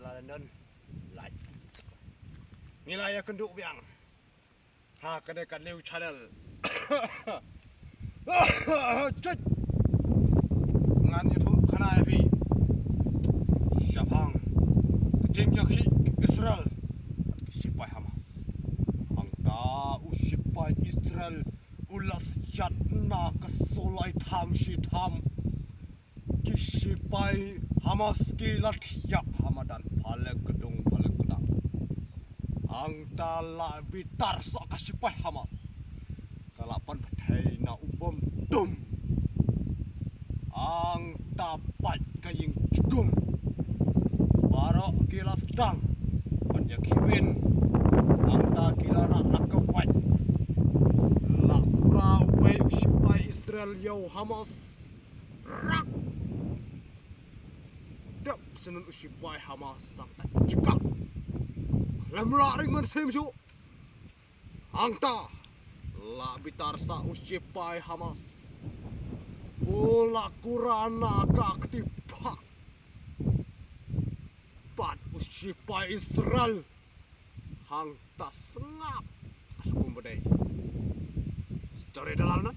London, like and subscribe. Nilai kenduk biang. Ha kedai kat new channel. Cek. Ngan YouTube kanal pi. Syapang. Kecing yaki Israel. Sipai Hamas. Angta usipai Israel ulas yatna kesolai tham si tham. Kisipai Hamas kilat ya Hamadan palek gedung angta la bitar sok kasipai Hamas kalapan pedai na ubom dum angta pat kaying jugum barok gila sedang panja kiwin angta gila nak kewat la kura we usipai Israel yo Hamas rak dap senun usipai Hamas sang tak cekak lemla ringan semju angta la bitar sa usipai Hamas bola kurana ka ketipa pat usipai Israel hang ta sengap asum bedai story dalam